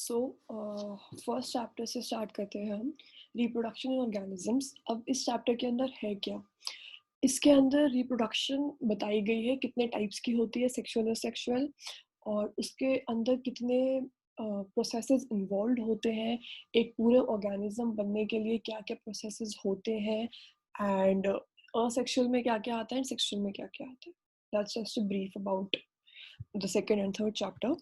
So first chapter से start करते हैं हम रिप्रोडक्शन इन ऑर्गेनिजम्स। अब इस चैप्टर के अंदर है क्या? इसके अंदर रिप्रोडक्शन बताई गई है कितने टाइप्स की होती है, सेक्सुअल और सेक्सुअल, और उसके अंदर कितने प्रोसेसेस इन्वॉल्व होते हैं, एक पूरे ऑर्गेनिज्म बनने के लिए क्या क्या प्रोसेसेस होते हैं, एंड असेक्सुअल में क्या क्या आता है एंड सेक्सुअल में क्या क्या आता है। That's just a brief about the second and third chapter.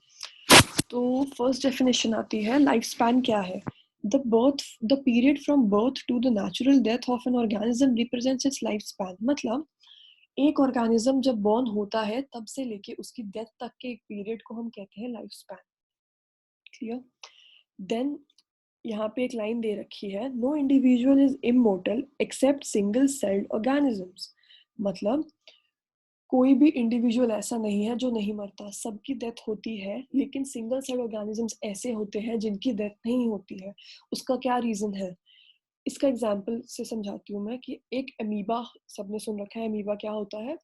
तो फर्स्ट डेफिनेशन आती है, लाइफ स्पैन क्या है? The period from birth to the natural death of an organism represents its life span. मतलब एक ऑर्गेनिज्म जब बॉर्न होता है तब से लेके उसकी डेथ तक के एक पीरियड को हम कहते हैं लाइफ स्पैन। क्लियर? देन यहाँ पे एक लाइन दे रखी है, no individual is immortal except single celled organisms. मतलब कोई भी इंडिविजुअल ऐसा नहीं है जो नहीं मरता, सबकी डेथ होती है, लेकिन सिंगल सेल ऑर्गेनिजम्स ऐसे होते हैं जिनकी डेथ नहीं होती है। उसका क्या रीजन है? इसका एग्जांपल से समझाती हूँ मैं कि एक अमीबा, सबने सुन रखा है अमीबा क्या होता है।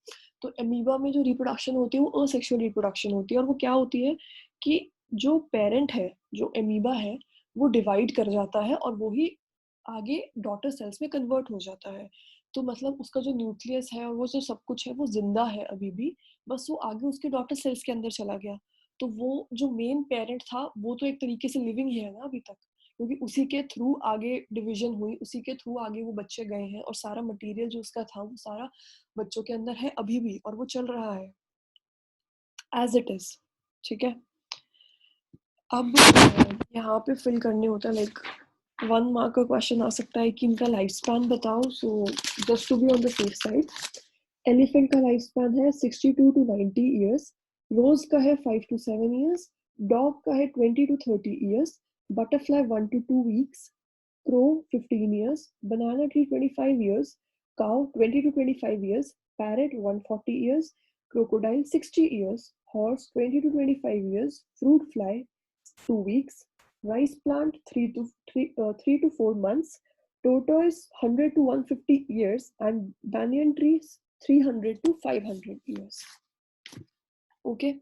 तो अमीबा में जो रिप्रोडक्शन होती है वो असेक्सुअल रिप्रोडक्शन होती है, और वो क्या होती है कि जो पेरेंट है, जो अमीबा है, वो डिवाइड कर जाता है और वो ही आगे डॉटर सेल्स में कन्वर्ट हो जाता है। तो मतलब उसका जो न्यूक्लियस है और वो जो सब कुछ है वो जिंदा है अभी भी, बस वो आगे उसके डॉटर सेल्स के अंदर चला गया। तो वो जो मेन पेरेंट था वो तो एक तरीके से लिविंग ही है ना अभी तक, क्योंकि उसी के थ्रू आगे डिवीजन हुई, उसी के थ्रू आगे वो बच्चे गए हैं, और सारा मटेरियल जो उसका था वो सारा बच्चों के अंदर है अभी भी, और वो चल रहा है एज इट इज। ठीक है? अब यहाँ पे फिल करने होता है, लाइक 1 मार्क का क्वेश्चन आ सकता है कि इनका लाइफ स्पैन बताओ। So just to be on the safe side, elephant का लाइफ स्पैन है 62 to 90 ईयर्स, रोज का है 5 to 7 ईयर्स, डॉग का है 20 to 30 years, butterfly 1 to 2 weeks, crow 15 years, banana tree 25 years, cow 20 to 25 years, parrot 140 years, crocodile 60 years, horse 20 to 25 years, fruit fly 2 weeks, rice plant 3 to 4 months, tortoise 100 to 150 years, and banyan trees 300 to 500 years. Okay,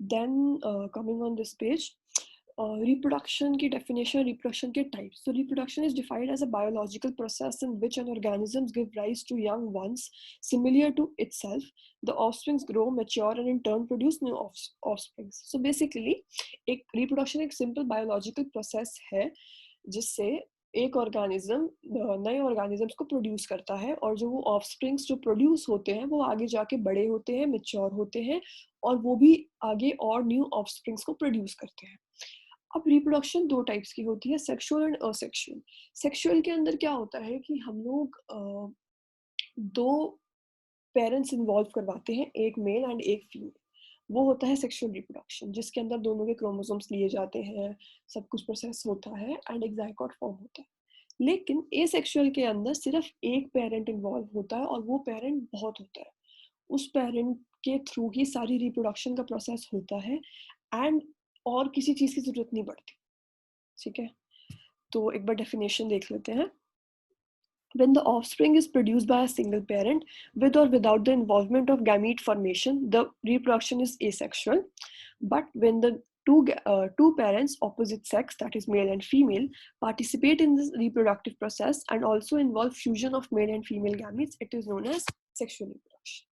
then coming on this page, reproduction की definition, reproduction के types. So reproduction is defined as a biological process in which an organism gives rise to young ones similar to itself. The offsprings grow, mature, and in turn produce new offsprings. So basically, एक reproduction एक simple biological process है जिससे एक organism नए organisms को produce करता है, और जो वो ऑफस्प्रिंग्स जो प्रोड्यूस होते हैं वो आगे जाके बड़े होते हैं, मेच्योर होते हैं, और वो भी आगे और न्यू ऑफस्प्रिंग्स को प्रोड्यूस करते हैं। अब रिप्रोडक्शन 2 टाइप्स की होती है, सेक्सुअल एंड असेक्सुअल। सेक्सुअल के अंदर क्या होता है कि हम लोग 2 पेरेंट्स इन्वॉल्व करवाते हैं, एक मेल एंड एक फीमेल। वो होता है सेक्सुअल रिप्रोडक्शन, जिसके अंदर दोनों के क्रोमोसोम्स लिए जाते हैं, सब कुछ प्रोसेस होता है एंड एक जायगोट फॉर्म होता है। लेकिन एसेक्सुअल के अंदर सिर्फ एक पेरेंट इन्वॉल्व होता है, और वो पेरेंट बहुत होता है, उस पेरेंट के थ्रू ही सारी रिप्रोडक्शन का प्रोसेस होता है, एंड और किसी चीज़ की ज़रूरत नहीं पड़ती। ठीक है? तो एक बार डेफिनेशन देख लेते हैं। When the offspring is produced by a single parent, with or without the involvement of gamete formation, the reproduction is asexual. But when the two parents, opposite sex, that is male and female, participate in this reproductive process and also involve fusion of male and female gametes, it is known as sexual reproduction.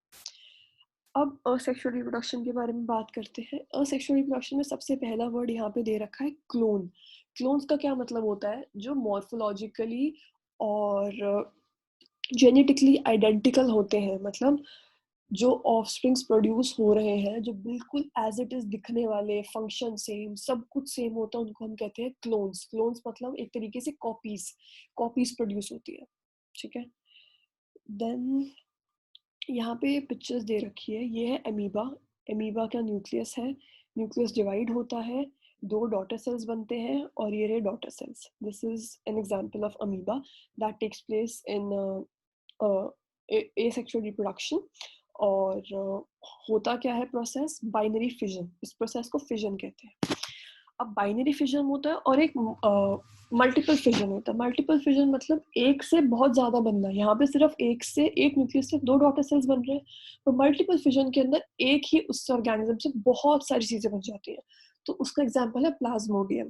अब asexual reproduction के बारे में बात करते हैं। Asexual reproduction में सबसे पहला वर्ड यहाँ पे दे रखा है, क्लोन। क्लोन्स का क्या मतलब होता है? जो मॉर्फोलॉजिकली और जेनेटिकली आइडेंटिकल होते हैं, मतलब जो ऑफस्प्रिंग्स प्रोड्यूस हो रहे हैं, जो बिल्कुल एज इट इज दिखने वाले, फंक्शन सेम, सब कुछ सेम होता है, उनको हम कहते हैं क्लोन्स। क्लोन्स मतलब एक तरीके से कॉपीज, कॉपीज प्रोड्यूस होती है। ठीक है? देन यहाँ पे पिक्चर्स दे रखी है, ये है अमीबा। अमीबा का न्यूक्लियस है, न्यूक्लियस डिवाइड होता है, 2 डॉटर सेल्स बनते हैं, और ये रहे daughter cells. This is an example of amoeba that takes place in asexual reproduction. और होता क्या है प्रोसेस? Binary fission. इस प्रोसेस को फिजन कहते हैं। अब बाइनरी फिजन होता है और एक मल्टीपल फिजन होता है। मल्टीपल फिजन मतलब एक से बहुत ज्यादा बनना। यहाँ पे सिर्फ एक से, एक न्यूक्लियस से 2 डॉटर सेल्स बन रहे हैं, और मल्टीपल फिजन के अंदर एक ही उस ऑर्गेनिज्म से बहुत सारी चीजें बन जाती हैं। तो उसका एग्जाम्पल है प्लाज्मोडियम।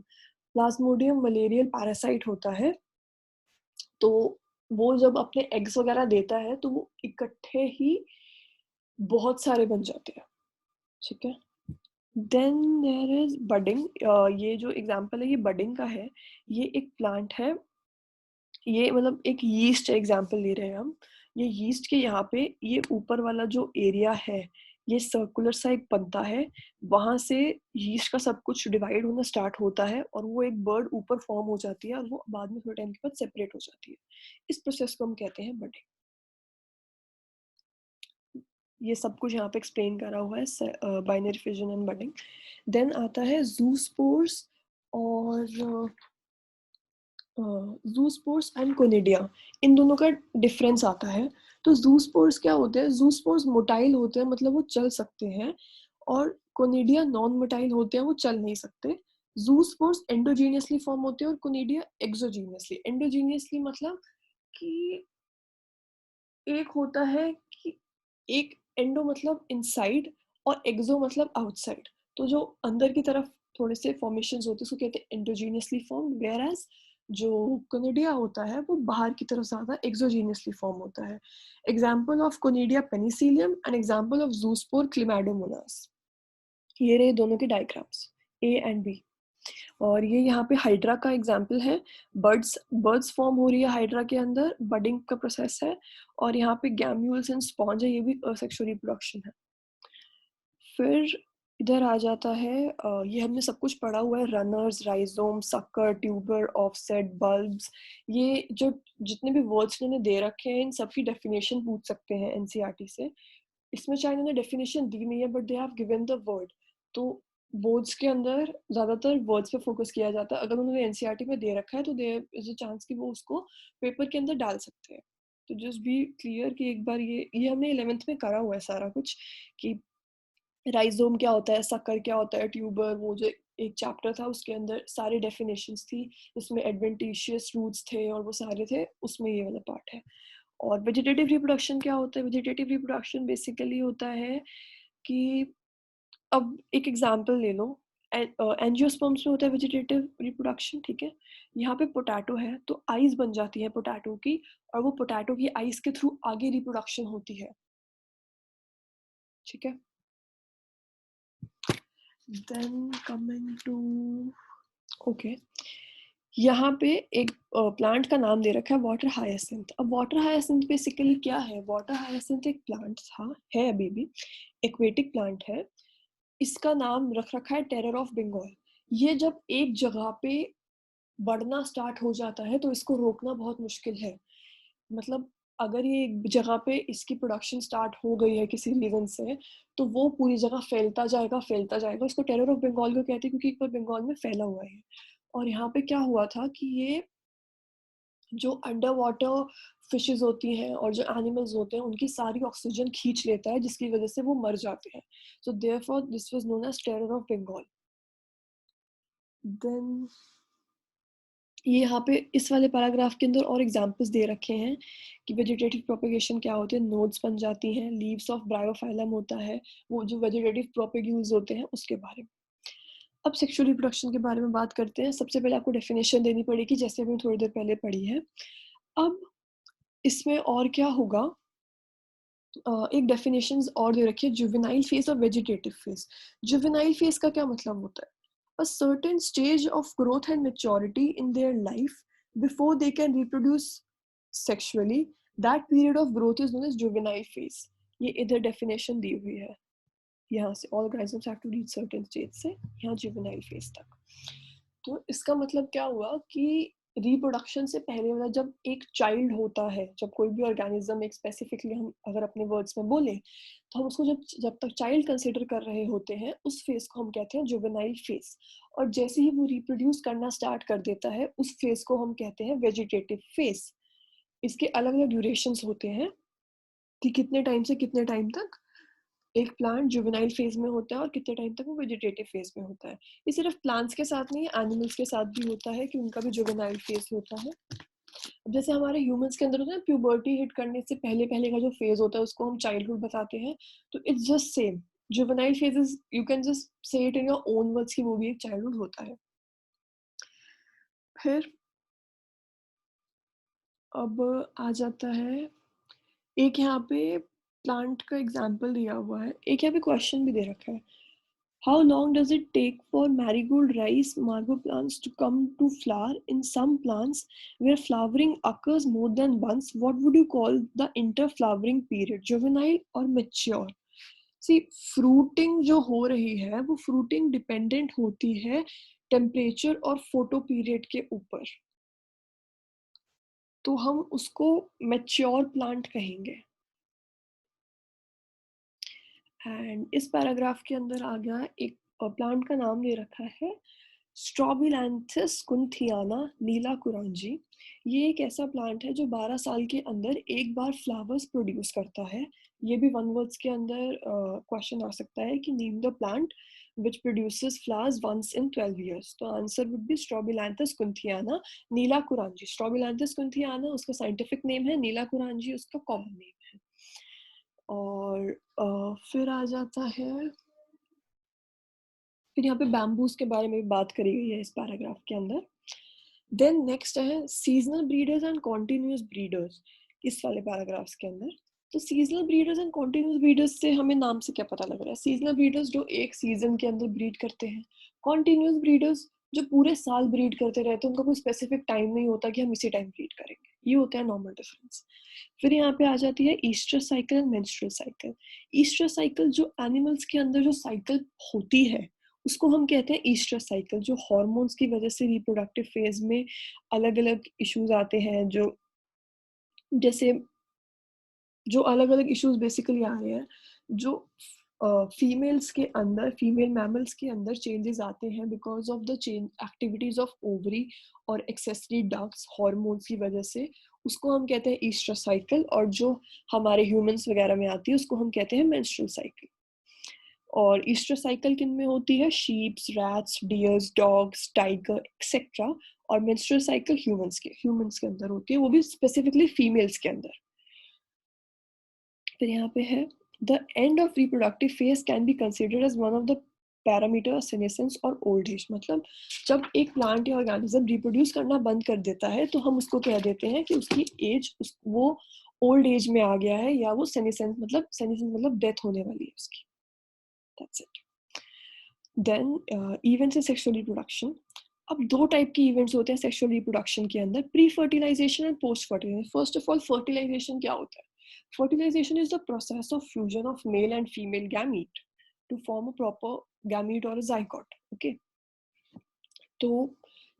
प्लाज्मोडियम मलेरियल पैरासाइट होता है, तो वो जब अपने एग्स वगैरह देता है तो वो इकट्ठे ही बहुत सारे बन जाते हैं, ठीक है। Then there is budding. ये जो एग्जाम्पल है ये बडिंग का है। ये एक प्लांट है, ये मतलब एक यीस्ट एग्जाम्पल ले रहे हैं हम। ये यीस्ट के यहाँ पे ये ऊपर वाला जो एरिया है ये सर्कुलर सा एक बनता है, वहां से यीस्ट का सब कुछ डिवाइड होना स्टार्ट होता है और वो एक बर्ड ऊपर फॉर्म हो जाती है और वो बाद में थोड़े टाइम के बाद सेपरेट हो जाती है। इस प्रोसेस को हम कहते हैं बडिंग। ये सब कुछ यहाँ पे एक्सप्लेन करा हुआ है, binary fission and budding. Then आता है जूस्पोर्स और जूस्पोर्स एंड कोनिडिया, इन दोनों का डिफरेंस आता है। तो जूस्पोर्स क्या होते हैं? जूस्पोर्स मोटाइल होते हैं, मतलब वो चल सकते हैं, और कोनिडिया नॉन मोटाइल होते हैं, वो चल नहीं सकते। जूस्पोर्स एंडोजीनियसली फॉर्म होते हैं और कोनिडिया एक्सोजीनियसली। एंडोजीनियसली मतलब कि एक होता है कि एक एंडो मतलब इनसाइड और एक्सो मतलब आउटसाइड, तो जो अंदर की तरफ थोड़े से फॉर्मेशंस होते हैं उसको कहते हैं एंडोजीनियसली फॉर्म, वेयर एज जो कोनिडिया होता है वो बाहर की तरफ ज्यादा एक्सोजीनियसली फॉर्म होता है। Example of conidia penicillium and example of zoospore chlamydomonas. ये रहे दोनों के डायग्राम्स, ए एंड बी। और ये यहाँ पे हाइड्रा का एग्जाम्पल है। बर्ड्स बर्ड्स फॉर्म हो रही है हाइड्रा के अंदर, बडिंग का प्रोसेस है। और यहाँ पे गैम्यूल्स एंड स्पॉन्ज है, ये भी असेक्सुअल रिप्रोडक्शन है। फिर इधर आ जाता है, ये हमने सब कुछ पढ़ा हुआ है, runners, rhizome, sucker, tuber, offset, bulbs. ये जो जितने भी वर्ड्स इन्होंने दे रखे हैं इन सबकी डेफिनेशन पूछ सकते हैं एनसीईआरटी से। इसमें चाहे इन्होंने डेफिनेशन दी नहीं है but they have given the word. तो बोर्ड्स के अंदर ज्यादातर वर्ड्स पे फोकस किया जाता है, अगर उन्होंने एनसीईआरटी में दे रखा है तो देयर इज अ चांस कि वो उसको पेपर के अंदर डाल सकते हैं। तो जस्ट बी क्लियर कि एक बार ये हमने 11th में करा हुआ है सारा कुछ, कि राइजोम क्या होता है, सकर क्या होता है, ट्यूबर, वो जो एक चैप्टर था उसके अंदर सारी डेफिनेशंस थी, उसमें एडवेंटिशियस रूट्स थे और वो सारे थे, उसमें ये वाला पार्ट है। और वेजिटेटिव रिप्रोडक्शन क्या होता है? वेजिटेटिव रिप्रोडक्शन बेसिकली होता है कि अब एक एग्जांपल ले लो, एंजियोस्पर्म्स में होता है वेजिटेटिव रिप्रोडक्शन, ठीक है। यहाँ पे पोटैटो है तो आइज बन जाती है पोटैटो की, और वो पोटैटो की आइज के थ्रू आगे रिप्रोडक्शन होती है, ठीक है। देन कमिंग टू, ओके, यहाँ पे एक प्लांट का नाम दे रखा है वाटर हायासिंथ। अब वाटर हायासिंथ बेसिकली क्या है? वाटर हायासिंथ एक प्लांट था, है अभी भी, एक्वेटिक प्लांट है। इसका नाम रख रखा है टेरर ऑफ बंगाल। ये जब एक जगह पे बढ़ना स्टार्ट हो जाता है तो इसको रोकना बहुत मुश्किल है। मतलब अगर ये एक जगह पे इसकी प्रोडक्शन स्टार्ट हो गई है किसी रीजन से, तो वो पूरी जगह फैलता जाएगा फैलता जाएगा। इसको टेरर ऑफ बंगाल क्यों कहते हैं? क्योंकि एक बार बंगाल में फैला हुआ है। और यहाँ पे क्या हुआ था कि ये जो अंडर वाटर फिशेस होती हैं और जो एनिमल्स होते हैं उनकी सारी ऑक्सीजन खींच लेता है, जिसकी वजह से वो मर जाते हैं। So therefore this was known as terror of Bengal. Then ये यहाँ पे इस वाले पैराग्राफ के अंदर और एग्जांपल्स दे रखे हैं कि वेजिटेटिव प्रोपेगेशन क्या होती है। नोड्स बन जाती हैं, लीव्स ऑफ ब्रायोफाइलम होता है, वो जो वेजिटेटिव प्रोपेग्यूल्स होते हैं उसके बारे में। अब सेक्सुअल रिप्रोडक्शन के बारे में बात करते हैं। सबसे पहले आपको डेफिनेशन देनी पड़ेगी, जैसे हमने थोड़ी देर पहले पढ़ी है। अब इसमें और क्या होगा, एक डेफिनेशंस और दे रखी है, जुवेनाइल फेज और वेजिटेटिव फेज। जुवेनाइल फेज का क्या मतलब होता है? a certain stage of growth and maturity in their life before they can reproduce sexually. That period of growth is known as juvenile phase. ये इधर डेफिनेशन दी हुई है, यहाँ से all organisms have to reach certain stage से यहाँ juvenile phase तक। तो इसका मतलब क्या हुआ कि रिप्रोडक्शन से पहले वाला जब एक चाइल्ड होता है, जब कोई भी ऑर्गेनिज्म, एक स्पेसिफिकली हम अगर अपने वर्ड्स में बोले तो हम उसको जब जब तक चाइल्ड कंसिडर कर रहे होते हैं उस फेज को हम कहते हैं जुवेनाइल फेज। और जैसे ही वो रिप्रोड्यूस करना स्टार्ट कर देता है उस फेज को हम कहते हैं वेजिटेटिव फेज। इसके अलग अलग ड्यूरेशंस होते हैं कि कितने टाइम से कितने टाइम तक एक प्लांट जुवेनाइल फेज में होता है और कितने टाइम तक वो वेजिटेटिव फेज में होता है। ये सिर्फ प्लांट्स के साथ नहीं, एनिमल्स के साथ भी होता है कि उनका भी जुवेनाइल फेज होता है। अब जैसे हमारे ह्यूमंस के अंदर होता है प्यूबर्टी हिट करने से पहले पहले का जो फेज होता है उसको हम चाइल्डहुड बताते हैं, तो it's just same. Juvenile phase is, you can just say it in your own words कि वो भी एक चाइल्डहुड होता है। फिर अब आ जाता है, एक यहाँ पे प्लांट का एग्जाम्पल दिया हुआ है, एक यहाँ पे क्वेश्चन भी दे रखा है, how long does it take for marigold rice margot plants to come to flower? In some plants where flowering occurs more than once, what would you call the interflowering period, juvenile or mature? See fruiting जो हो रही है वो fruiting dependent होती है temperature और photo period के ऊपर, तो हम उसको मैच्योर प्लांट कहेंगे। एंड इस पैराग्राफ के अंदर आ गया एक प्लांट का नाम दे रखा है स्ट्रॉबिलैंथस कुंथियाना नीला कुरांजी। ये एक ऐसा प्लांट है जो 12 साल के अंदर एक बार फ्लावर्स प्रोड्यूस करता है। ये भी वन वर्ड्स के अंदर क्वेश्चन आ सकता है कि name the plant which produces flowers once in 12 years. तो answer would be Strobilanthes kunthiana Neela Kurinji. Strobilanthes kunthiana उसका साइंटिफिक नेम है, नीला कुरांजी उसका कॉमन नेम है। और फिर आ जाता है, फिर यहाँ पे बैम्बूज के बारे में भी बात करी गई है इस पैराग्राफ के अंदर। देन नेक्स्ट है seasonal breeders and continuous breeders इस वाले पैराग्राफ्स के अंदर। तो seasonal breeders and continuous breeders से हमें नाम से क्या पता लग रहा है, सीजनल ब्रीडर्स जो एक सीजन के अंदर ब्रीड करते हैं, कॉन्टिन्यूस ब्रीडर्स जो पूरे साल ब्रीड करते रहते हैं, उनका कोई स्पेसिफिक टाइम नहीं होता कि हम इसी टाइम ब्रीड करेंगे, ये होता है नॉर्मल डिफरेंस। फिर यहाँ पे आ जाती है Easter cycle and menstrual cycle. Easter cycle जो एनिमल्स के अंदर जो साइकिल होती है उसको हम कहते हैं ईस्टर साइकिल, जो हॉर्मोन्स की वजह से रिप्रोडक्टिव फेज में अलग अलग इश्यूज आते हैं, जो जैसे जो अलग अलग इश्यूज बेसिकली आ रहे हैं, जो फीमेल्स के अंदर, फीमेल मैमल्स के अंदर चेंजेस आते हैं because of the change activities of ovary और एक्सेसरी डक्ट्स हॉर्मोन्स की वजह से, उसको हम कहते हैं ईस्टर साइकिल। और जो हमारे ह्यूमंस वगैरह में आती है उसको हम कहते हैं मेंस्ट्रुअल साइकिल। और ईस्टर साइकिल किन में होती है, sheeps, rats, dears, dogs, tiger etcetera. और मेंस्ट्रुअल साइकिल ह्यूमंस के अंदर होती है, वो भी स्पेसिफिकली फीमेल्स के अंदर। फिर यहाँ पे है the end of reproductive phase can be considered as one of the parameter senescence और ओल्ड एज। मतलब जब एक प्लांट या ऑर्गेनिज्म रिप्रोड्यूस करना बंद कर देता है तो हम उसको कह देते हैं कि उसकी एज वो ओल्ड एज में आ गया है, या वो सेनेसेंस मतलब डेथ होने वाली है उसकी। That's it. Then events in sexual reproduction. अब दो टाइप के इवेंट्स होते हैं सेक्सुअल रिप्रोडक्शन के अंदर, pre fertilization and post fertilization. First of all fertilization क्या होता है? Fertilization is the process of fusion of male and female gamete to form a proper gamete or a zygote. Okay, तो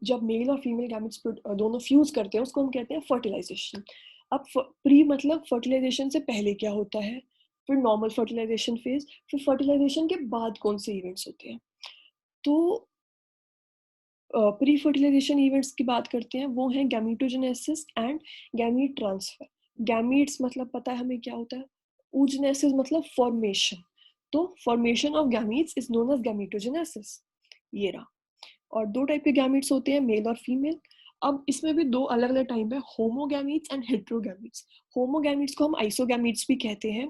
जब mail और female gametes दोनों fuse करते हैं उसको हम कहते हैं फर्टिलाइजेशन। अब प्री मतलब फर्टिलाइजेशन से पहले क्या होता है, फिर नॉर्मल फर्टिलाइजेशन फेज, फिर फर्टिलाइजेशन के बाद कौन से इवेंट्स होते हैं। तो प्री फर्टिलाइजेशन इवेंट्स की बात करते हैं, वो हैं गैमीटोजेनेसिस एंड गैमीट ट्रांसफर। गैमीट्स मतलब पता है हमें क्या होता है, oogenesis मतलब फॉर्मेशन, तो formation of gametes is known as gametogenesis. ये रहा। और दो टाइप के गैमीट्स होते हैं, मेल और फीमेल। अब इसमें भी दो अलग अलग टाइप है, होमोगैमीट्स एंड हेट्रोगैमीट्स। होमोगैमीट्स को हम आइसोगैमीट्स भी कहते हैं।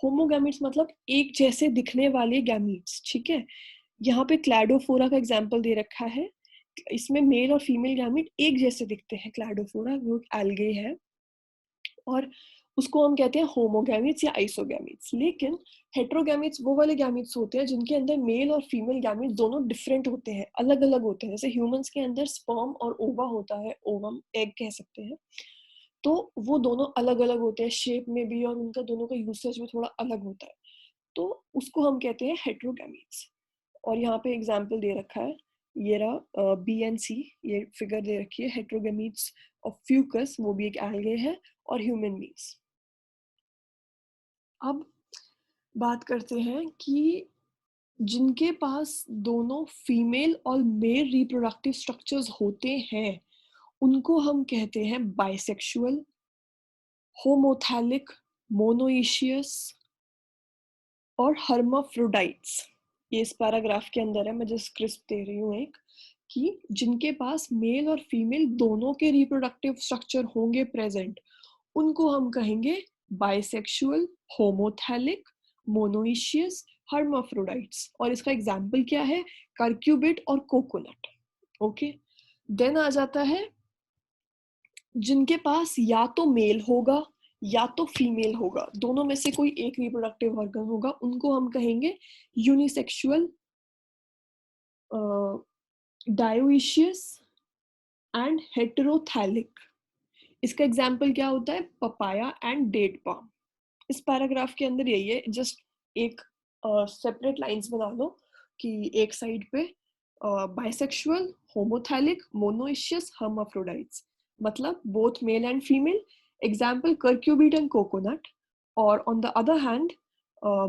होमोगैमीट्स मतलब एक जैसे दिखने वाले गैमीट्स, ठीक है। यहाँ पे क्लैडोफोरा का एग्जाम्पल दे रखा है, इसमें मेल और फीमेल गैमीट एक जैसे दिखते हैं। क्लैडोफोरा वो एल्गे है और उसको हम कहते हैं होमोगैमीट्स या आइसोगैमीट्स। लेकिन हेट्रोगैमीट्स वो वाले गैमीट्स होते हैं जिनके अंदर मेल और फीमेल गैमीट्स दोनों डिफरेंट होते हैं, अलग अलग होते हैं। जैसे ह्यूमंस के अंदर स्पर्म और ओवा होता है, ओवम एग कह सकते हैं, तो वो दोनों अलग अलग होते हैं शेप में भी, और उनका दोनों का यूसेज भी थोड़ा अलग होता है, तो उसको हम कहते हैं हेट्रोगैमीट्स। और यहाँ पे एग्जाम्पल दे रखा है, ये रहा BNC, ये फिगर दे रखी है, हेट्रोगैमीट्स ऑफ फ्यूकस, वो भी एक एल्गे है, और ह्यूमन बींग्स। अब बात करते हैं कि जिनके पास दोनों फीमेल और मेल रिप्रोडक्टिव स्ट्रक्चर्स होते हैं उनको हम कहते हैं बाइसेक्सुअल, होमोथैलिक, मोनोइशियस और हर्माफ्रोडाइट्स। ये इस पैराग्राफ के अंदर है, मैं जस्ट क्रिस्प दे रही हूँ एक, कि जिनके पास मेल और फीमेल दोनों के रिप्रोडक्टिव स्ट्रक्चर होंगे प्रेजेंट, उनको हम कहेंगे बाइसेक्सुअल, होमोथैलिक, मोनोइशियस, हर्माफ्रोडाइट्स, और इसका एग्जाम्पल क्या है, कर्क्यूबिट और कोकोनट। ओके, देन आ जाता है जिनके पास या तो मेल होगा या तो फीमेल होगा, दोनों में से कोई एक रिप्रोडक्टिव ऑर्गन होगा, उनको हम कहेंगे यूनिसेक्सुअल, डायोइशियस एंड हेटेरोथैलिक। इसका एग्जाम्पल क्या होता है, पपाया एंड डेट पाम। इस पैराग्राफ के अंदर यही है, जस्ट एक सेपरेट लाइंस बना लो कि एक साइड पे बाइसेक्सुअल, होमोथैलिक, मोनोइशियस, हर्माफ्रोडाइट्स, मतलब both male and female, example cucurbit and coconut. और on the other hand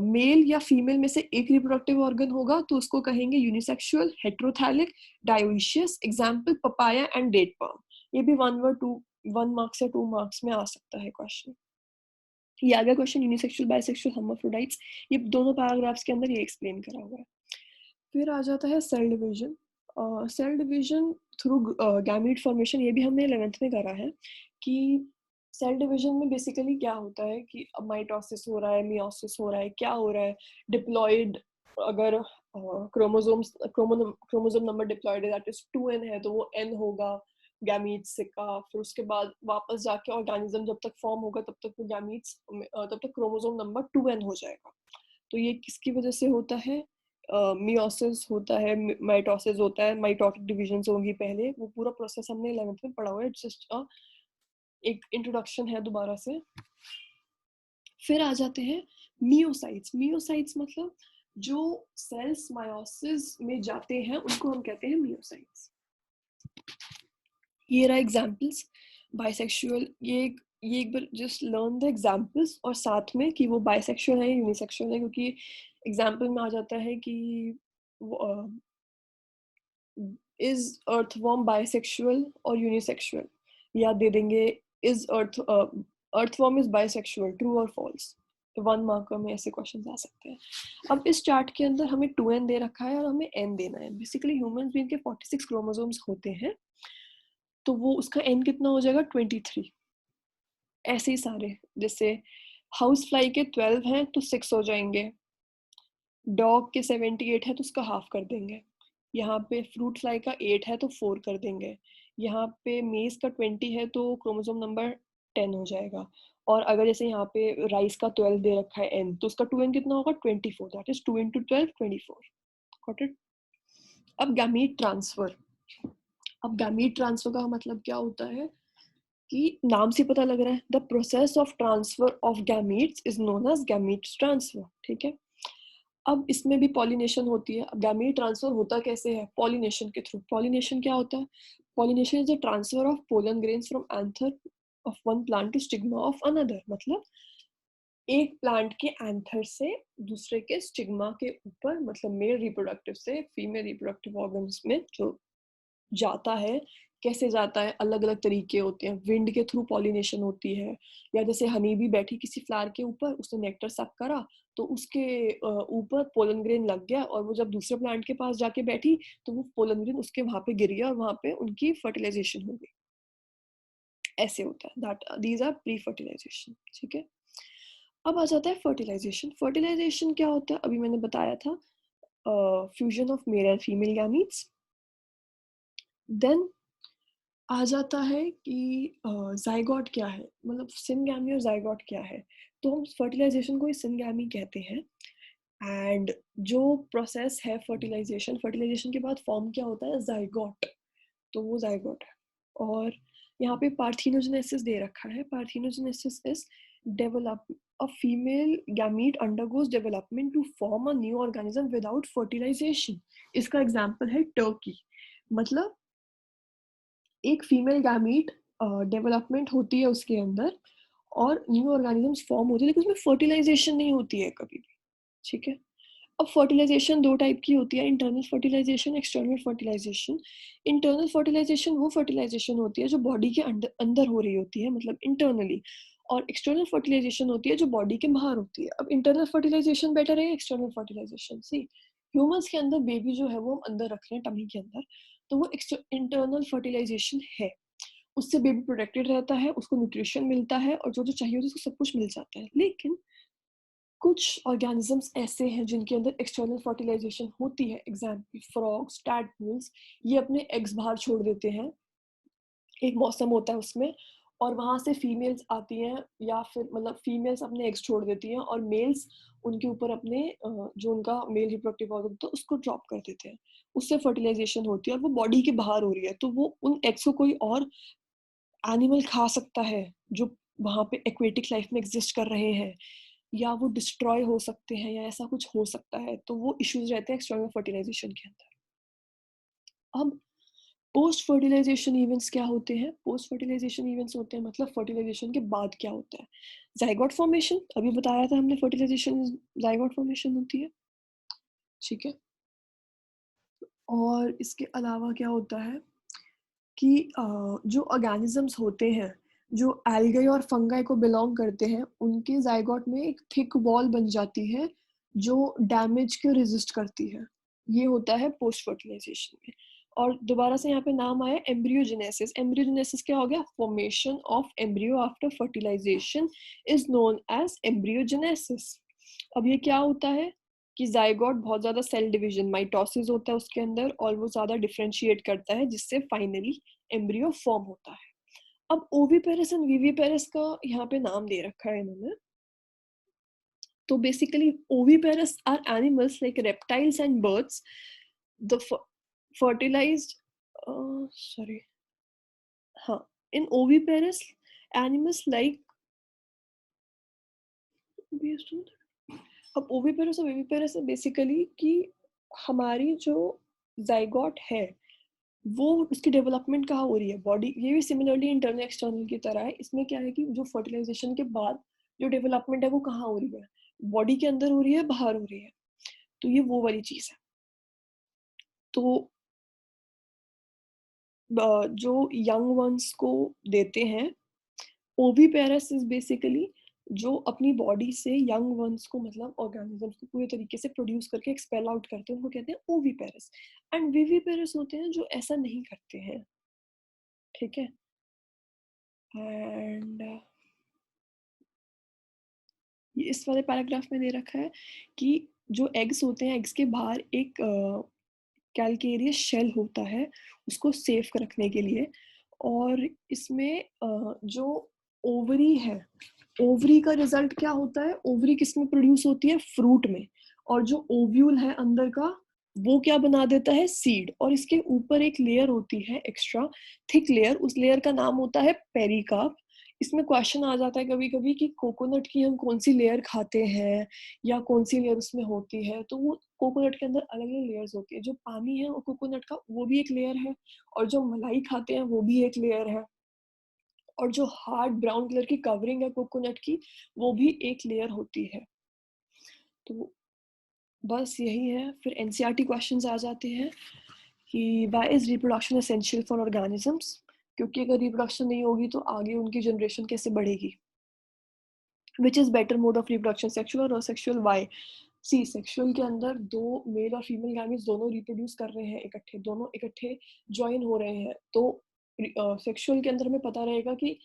male या फीमेल में से एक रिप्रोडक्टिव ऑर्गन होगा तो उसको कहेंगे unisexual, heterothallic, dioecious, example papaya and date palm. ये भी 1 मार्क्स या 2 मार्क्स में आ सकता है क्वेश्चन। ये आ गया क्वेश्चन यूनिसेक्सुअल, बाइसेक्सुअल, हर्माफ्रोडाइट्स, ये दोनों पैराग्राफ्स के अंदर ये एक्सप्लेन करा हुआ है। फिर आ जाता है cell division. Cell division through gamete formation, ये भी हमने 11th में करा है कि सेल डिवीजन में बेसिकली क्या होता है कि माइटोसिस हो रहा है, मियोसिस हो रहा है, क्या हो रहा है, डिप्लॉयड, अगर क्रोमोसोम नंबर डिप्लॉयड है दैट इज 2n है तो वो n होगा गैमीट्स का। फिर उसके बाद वापस जाके ऑर्गेनिज्म जब तक फॉर्म होगा तब तक वो गैमीट्स, तब तक क्रोमोसोम नंबर 2n हो जाएगा। तो ये किसकी वजह से होता है, मियोसिस होता है, माइटोसिस होता है, माइटोटिक डिविजन्स होंगी पहले, वो पूरा प्रोसेस हमने 11th में पढ़ा हुआ है, जस्ट एक इंट्रोडक्शन है दोबारा से। फिर आ जाते हैं मियोसाइट्स। मियोसाइट्स मतलब जो सेल्स मायोसिस में जाते हैं उनको हम कहते हैं मियोसाइट्स। ये रहा एग्जाम्पल्स, बाइसेक्सुअल, ये एक बार जस्ट लर्न द एग्जाम्पल्स और साथ में कि वो बाइसेक्सुअल है या यूनिसेक्सुअल है, क्योंकि एग्जाम्पल में आ जाता है कि इज अर्थवॉर्म बाइसेक्सुअल और यूनिसेक्सुअल, या दे देंगे is earthworm is bisexual, true और फॉल्स। 1 मार्कर में ऐसे क्वेश्चन आ सकते हैं। अब इस चार्ट के अंदर हमें 2n दे रखा है और हमें n देना है। बेसिकली ह्यूमंस बीइंग के 46 क्रोमोसोम्स होते हैं, तो वो उसका n कितना हो जाएगा, 23। ऐसे ही सारे, जैसे हाउस फ्लाई के 12 हैं तो 6 हो जाएंगे, डॉग के 78 है तो उसका हाफ कर देंगे, यहाँ पे फ्रूट फ्लाई का 8 है तो 4 कर देंगे, यहाँ पे मेज का 20 है तो क्रोमोसोम नंबर 10 हो जाएगा। और अगर जैसे यहाँ पे राइस का 12 दे रखा है n, तो उसका 2n कितना होगा, 24, that is 2 into 12 24। Got it. अब गैमीट ट्रांसफर। अब गैमीट ट्रांसफर का मतलब क्या होता है कि नाम से पता लग रहा है, the process of transfer of gametes is known as gamete transfer. ठीक है, अब इसमें भी पॉलिनेशन होती है। अब गैमीट ट्रांसफर होता कैसे है, पॉलिनेशन के थ्रू। पॉलिनेशन क्या होता है, pollination is the transfer of pollen grains from anther of one plant to stigma of another. मतलब एक प्लांट के एंथर से दूसरे के स्टिग्मा के ऊपर, मतलब मेल रिप्रोडक्टिव से फीमेल रिप्रोडक्टिव ऑर्गन्स में जो जाता है, कैसे जाता है, अलग अलग तरीके होते हैं। विंड के थ्रू पॉलिनेशन होती है, या जैसे हनी भी बैठी किसी फ्लावर के ऊपर, उसने नेक्टर सक करा तो उसके ऊपर पोलन ग्रेन लग गया, और वो जब दूसरे प्लांट के पास जाके बैठी तो वो पोलन ग्रेन उसके वहां पे गिर गया और वहां पे उनकी फर्टिलाइजेशन हो गई। ऐसे होता है, that these are pre fertilization. ठीक है, अब आ जाता है फर्टिलाइजेशन। फर्टिलाइजेशन क्या होता है, अभी मैंने बताया था, fusion of male and female gametes. Then आ जाता है कि जाइगोट क्या है, मतलब सिनगैमी और जाइगोट क्या है। तो हम फर्टिलाइजेशन को सिनगैमी कहते हैं। एंड जो प्रोसेस है फर्टिलाइजेशन, फर्टिलाइजेशन के बाद फॉर्म क्या होता है, जाइगोट। तो वो जाइगोट है। और यहाँ पे पार्थिनोजेनेसिस दे रखा है। Parthenogenesis is develop a female gamete undergoes development to form a new organism without fertilization. इसका एग्जांपल है टर्की। मतलब एक फीमेल गैमीट डेवलपमेंट होती है उसके अंदर और न्यू ऑर्गेनिजम्स फॉर्म होते हैं, लेकिन उसमें फर्टिलाइजेशन नहीं होती है कभी भी। ठीक है, अब फर्टिलाइजेशन दो टाइप की होती है, internal fertilization, external fertilization. Internal fertilization वो फर्टिलाइजेशन होती है जो बॉडी के अंदर हो रही होती है, मतलब इंटरनली। और एक्सटर्नल फर्टिलाइजेशन होती है जो बॉडी के बाहर होती है। अब इंटरनल फर्टिलाइजेशन बेटर है, एक्सटर्नल फर्टिलाइजेशन। सी, ह्यूमंस के अंदर बेबी जो है वो हम अंदर रख रहे हैं टमी के अंदर, तो वो इंटरनल फर्टिलाइजेशन है। उससे बेबी प्रोटेक्टेड रहता है, उसको न्यूट्रिशन मिलता है और जो जो चाहिए होता है उसको सब कुछ मिल जाता है। लेकिन कुछ ऑर्गेनिजम्स ऐसे हैं जिनके अंदर एक्सटर्नल फर्टिलाइजेशन होती है, एग्जाम्पल फ्रॉग्स, टैडपोल्स, ये अपने एग्स बाहर छोड़ देते हैं, एक मौसम होता है उसमें, और वहाँ से फीमेल्स आती हैं, या फिर मतलब फीमेल्स अपने एग्स छोड़ देती हैं और मेल्स उनके ऊपर अपने जो उनका मेल रिप्रोडक्टिव ऑर्गन होता है उसको ड्रॉप कर देते हैं, उससे फर्टिलाइजेशन होती है और वो बॉडी के बाहर हो रही है, तो वो उन एग्स को कोई और एनिमल खा सकता है जो वहाँ पे एक्वेटिक लाइफ में एग्जिस्ट कर रहे हैं, या वो डिस्ट्रॉय हो सकते हैं, या ऐसा कुछ हो सकता है, तो वो इश्यूज रहते हैं एक्सटर्नल फर्टिलाइजेशन के अंदर। अब पोस्ट फर्टिलाइजेशन इवेंट्स क्या होते हैं? पोस्ट फर्टिलाइजेशन इवेंट्स होते हैं मतलब फर्टिलाइजेशन के बाद क्या होता है? जाइगोट फॉर्मेशन, अभी बताया था हमने, फर्टिलाइजेशन जाइगोट फॉर्मेशन होती है, ठीक है। और इसके अलावा क्या होता है कि जो ऑर्गेनिजम्स होते हैं जो एल्गे और फंगाई को बिलोंग करते हैं, उनके जाइगोट में एक थिक वॉल बन जाती है जो डैमेज के रेजिस्ट करती है, ये होता है पोस्ट फर्टिलाइजेशन में। और दोबारा से यहाँ पे नाम आया एम्ब्रियोजेनेसिस। एम्ब्रियोजेनेसिस क्या हो गया? Formation of embryo after fertilization is known as embryogenesis. अब ये क्या होता है कि जाइगोट बहुत ज्यादा सेल डिवीजन माइटोसिस होता है उसके अंदर, और वो ज्यादा डिफरेंशिएट करता है जिससे फाइनली एम्ब्रियो फॉर्म होता है। अब ओविपेरस एंड विविपेरस का यहाँ पे नाम दे रखा है इन्होंने। तो basically oviparous are animals like reptiles and birds, the fertilized sorry हाँ, in oviparous animals like अब ओविपेरस और विविपेरस है बेसिकली कि हमारी जो जाइगोट है वो उसकी डेवलपमेंट कहाँ हो रही है? बॉडी, ये भी सिमिलरली इंटरनल एक्सटर्नल की तरह है। इसमें क्या है कि जो फर्टिलाइजेशन के बाद जो डेवलपमेंट है वो कहाँ हो रही है? बॉडी के अंदर हो रही है, बाहर हो रही है, तो ये वो वाली चीज है। तो जो यंग वंस को देते हैं, ओवीपेरस इज बेसिकली जो अपनी बॉडी से यंग वंस को मतलब ऑर्गेनिजम्स को पूरे तरीके से प्रोड्यूस करके एक्सपेल आउट करते हैं, उनको कहते हैं ओवीपेरस। एंड विविपेरस होते हैं जो ऐसा नहीं करते हैं, ठीक है। एंड ये इस वाले पैराग्राफ में दे रखा है कि जो एग्स होते हैं, एग्स के बाहर एक कैलकेरियस शेल होता है उसको सेफ रखने के लिए, और इसमें जो ओवरी है, ओवरी का रिजल्ट क्या होता है? ओवरी किस में प्रोड्यूस होती है? फ्रूट में। और जो ओव्यूल है अंदर का, वो क्या बना देता है? सीड। और इसके ऊपर एक लेयर होती है एक्स्ट्रा थिक लेयर, उस लेयर का नाम होता है पेरिकार्प। इसमें क्वेश्चन आ जाता है कभी कभी कि कोकोनट की हम कौन सी लेयर खाते हैं, या कौन सी लेयर उसमें होती है, तो वो कोकोनट के अंदर अलग अलग लेयर्स होती है। जो पानी है और कोकोनट का वो भी एक लेयर है, और जो मलाई खाते हैं वो भी एक लेयर है, और जो हार्ड ब्राउन कलर की कवरिंग है कोकोनट की वो भी एक लेयर होती है। तो बस यही है। फिर एनसीईआरटी क्वेश्चंस आ जाते हैं कि why is reproduction essential for organisms, क्योंकि अगर रिप्रोडक्शन नहीं होगी तो आगे उनकी जनरेशन कैसे बढ़ेगी। Which is better mode of reproduction, sexual और असेक्सुअल? वाई? सी, सेक्सुअल के अंदर दो मेल और फीमेल गैमीज दोनों रिप्रोड्यूस कर रहे हैं इकट्ठे, दोनों इकट्ठे ज्वाइन हो रहे हैं, तो सेक्सुअल के अंदर हमें पता रहेगा कि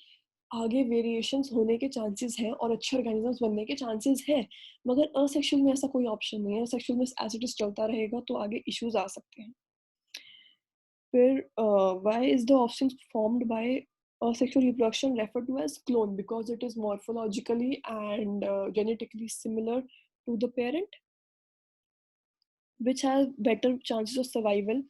आगे वेरिएशंस होने के चांसेस हैं और अच्छे ऑर्गेनिजम्स बनने के चांसेस हैं। मगर असेक्सुअल में ऐसा कोई ऑप्शन नहीं है, सेक्सुअल में एज इट इज चलता रहेगा तो आगे इश्यूज आ सकते हैं। फिर why is the option formed by asexual reproduction referred to as clone? Because it is morphologically and genetically similar to the parent, which has better chances of survival.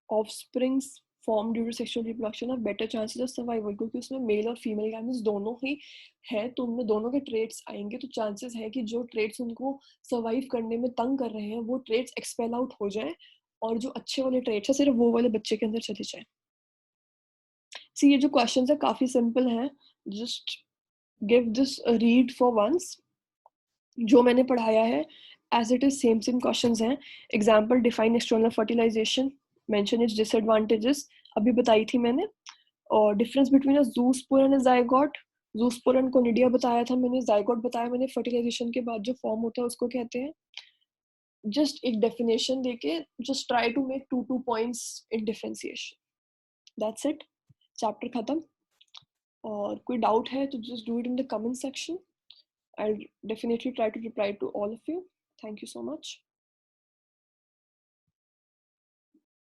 Offsprings formed due to sexual reproduction have better chances of survival, क्योंकि उसमें mail और female gametes दोनों ही है, तो उनमें दोनों के traits आएंगे, तो चांसेस है कि जो ट्रेट्स उनको सर्वाइव करने में तंग कर रहे हैं वो ट्रेट्स एक्सपेल आउट हो जाएं, और जो अच्छे वाले ट्रेट्स है सिर्फ वो वाले बच्चे के अंदर चले जाएं। सी, ये जो क्वेश्चंस है काफी सिंपल हैं, just give this read for once. जो मैंने पढ़ाया है as it is same same questions हैं। Example, define external fertilisation, mention its disadvantages, अभी बताई थी मैंने। और difference between a zoospore and zygote, zoospore conidia बताया था मैंने, जाइगोट बताया मैंने, फर्टिलाइजेशन के बाद जो फॉर्म होता है उसको कहते हैं। जस्ट एक डेफिनेशन देके just try to make 2 points in differentiation, that's it, chapter खत्म। और कोई डाउट है तो just do it in the comment section, I'll definitely try to reply to all of you. Thank you so much.